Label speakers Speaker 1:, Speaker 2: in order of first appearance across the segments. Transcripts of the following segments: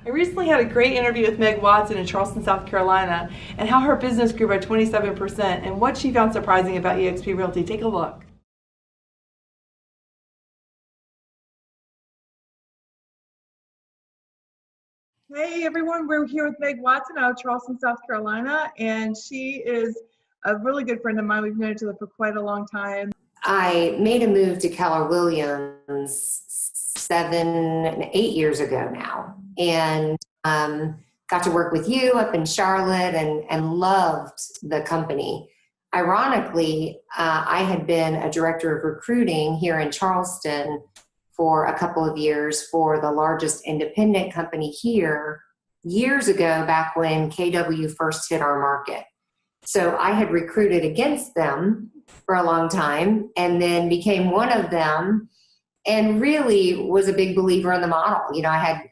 Speaker 1: I recently had a great interview with Meg Watson in Charleston, South Carolina, and how her business grew by 27% and what she found surprising about eXP Realty. Take a look. Hey everyone, we're here with Meg Watson out of Charleston, South Carolina, and she is a really good friend of mine. We've known each other for quite a long time.
Speaker 2: I made a move to Keller Williams 8 years ago now, and got to work with you up in Charlotte and loved the company. Ironically, I had been a director of recruiting here in Charleston for a couple of years for the largest independent company here years ago, back when KW first hit our market. So I had recruited against them for a long time and then became one of them and really was a big believer in the model. You know, I had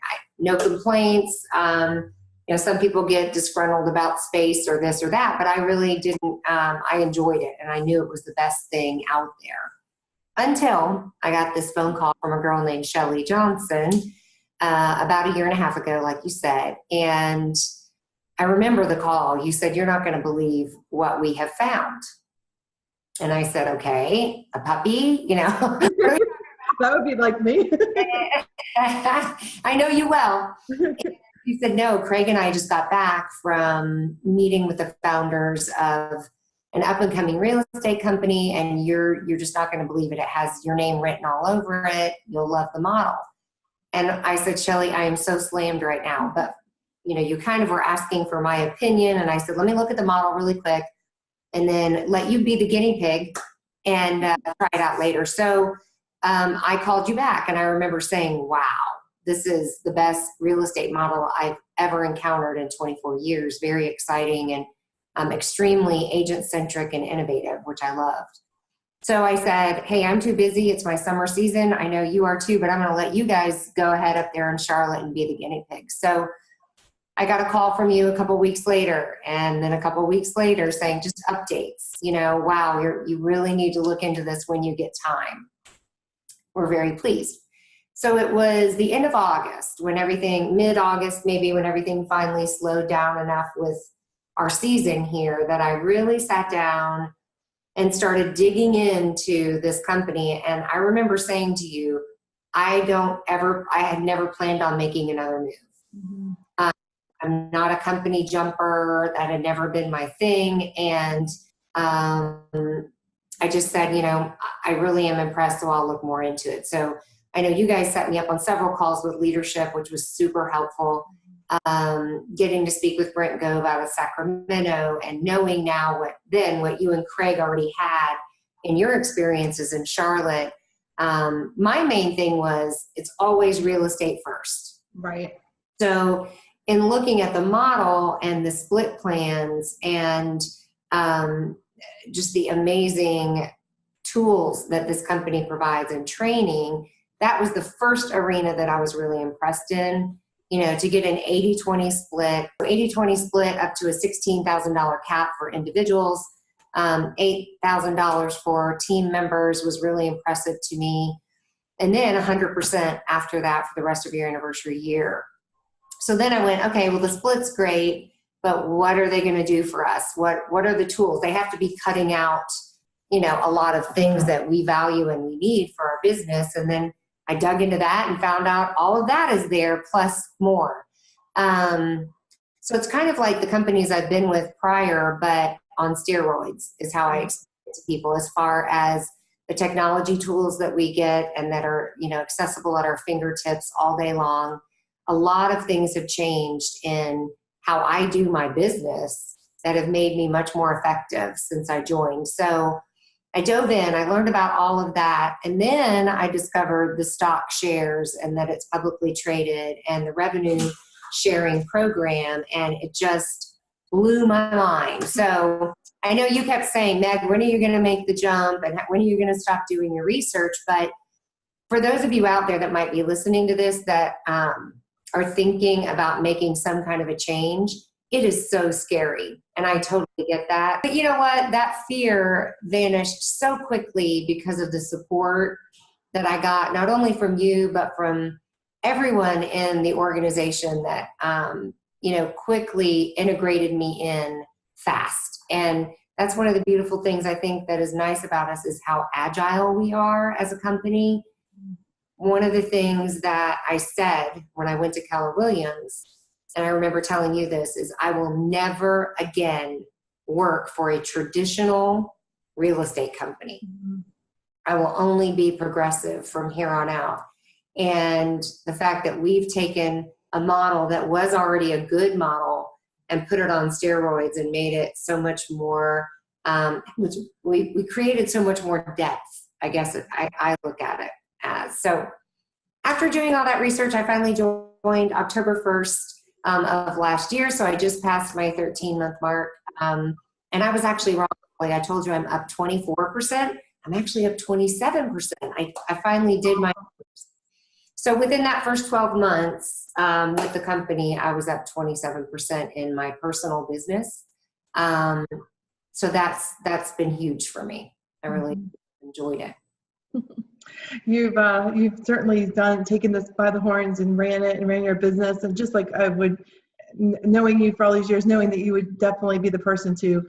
Speaker 2: no complaints. Some people get disgruntled about space or this or that, but I really didn't. I enjoyed it and I knew it was the best thing out there until I got this phone call from a girl named Shelley Johnson about a year and a half ago, like you said. And I remember the call. You said, "You're not going to believe what we have found." And I said, "Okay, a puppy, you know."
Speaker 1: That would be like me.
Speaker 2: I know you well. You said, "No, Craig and I just got back from meeting with the founders of an up and coming real estate company, and you're just not going to believe it. It has your name written all over it. You'll love the model." And I said, "Shelley, I am so slammed right now, but you kind of were asking for my opinion." And I said, "Let me look at the model really quick and then let you be the guinea pig and try it out later." So I called you back and I remember saying, "Wow, this is the best real estate model I've ever encountered in 24 years. Very exciting and extremely agent-centric and innovative," which I loved. So I said, "Hey, I'm too busy. It's my summer season. I know you are too, but I'm going to let you guys go ahead up there in Charlotte and be the guinea pig." So I got a call from you a couple weeks later, and then a couple weeks later saying just updates. "Wow, you really need to look into this when you get time." We're very pleased. So it was the end of August, mid-August maybe, when everything finally slowed down enough with our season here, that I really sat down and started digging into this company. And I remember saying to you, I had never planned on making another move. Mm-hmm. I'm not a company jumper. That had never been my thing. And I just said, I really am impressed, so I'll look more into it. So I know you guys set me up on several calls with leadership, which was super helpful. Getting to speak with Brent Gove out of Sacramento and knowing now what you and Craig already had in your experiences in Charlotte. My main thing was it's always real estate first.
Speaker 1: Right.
Speaker 2: So in looking at the model and the split plans and just the amazing tools that this company provides and training, that was the first arena that I was really impressed in. To get an 80-20 split up to a $16,000 cap for individuals, $8,000 for team members was really impressive to me. And then 100% after that for the rest of your anniversary year. So then I went, okay, well, the split's great, but what are they going to do for us? What are the tools? They have to be cutting out, a lot of things that we value and we need for our business. And then I dug into that and found out all of that is there plus more. So it's kind of like the companies I've been with prior, but on steroids is how I explain it to people, as far as the technology tools that we get and that are, accessible at our fingertips all day long. A lot of things have changed in how I do my business that have made me much more effective since I joined. So I dove in, I learned about all of that, and then I discovered the stock shares and that it's publicly traded and the revenue sharing program, and it just blew my mind. So I know you kept saying, "Meg, when are you going to make the jump and when are you going to stop doing your research?" But for those of you out there that might be listening to this that are thinking about making some kind of a change, it is so scary. And I totally get that. But you know what? That fear vanished so quickly because of the support that I got, not only from you, but from everyone in the organization that, quickly integrated me in fast. And that's one of the beautiful things I think that is nice about us is how agile we are as a company. One of the things that I said when I went to Keller Williams, and I remember telling you this, is I will never again work for a traditional real estate company. Mm-hmm. I will only be progressive from here on out. And the fact that we've taken a model that was already a good model and put it on steroids and made it so much more, we created so much more depth, I guess I look at it as. So after doing all that research, I finally joined October 1st of last year. So I just passed my 13-month mark. And I was actually wrong. Like I told you, I'm up 24%. I'm actually up 27%. I finally did my. So within that first 12 months with the company, I was up 27% in my personal business. So that's been huge for me. I really enjoyed it.
Speaker 1: You've certainly taken this by the horns and ran your business, and just like I would, knowing you for all these years, knowing that you would definitely be the person to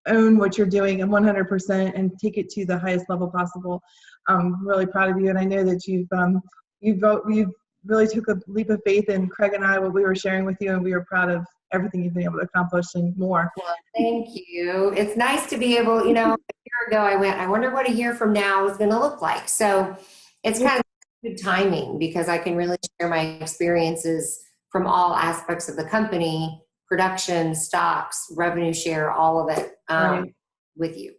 Speaker 1: own what you're doing and 100% and take it to the highest level possible. I'm really proud of you, and I know that you've really took a leap of faith in Craig and I, what we were sharing with you, and we were proud of everything you've been able to accomplish and more.
Speaker 2: Well, thank you. It's nice to be able, a year ago I wonder what a year from now is going to look like. So it's kind of good timing because I can really share my experiences from all aspects of the company, production, stocks, revenue share, all of it with you.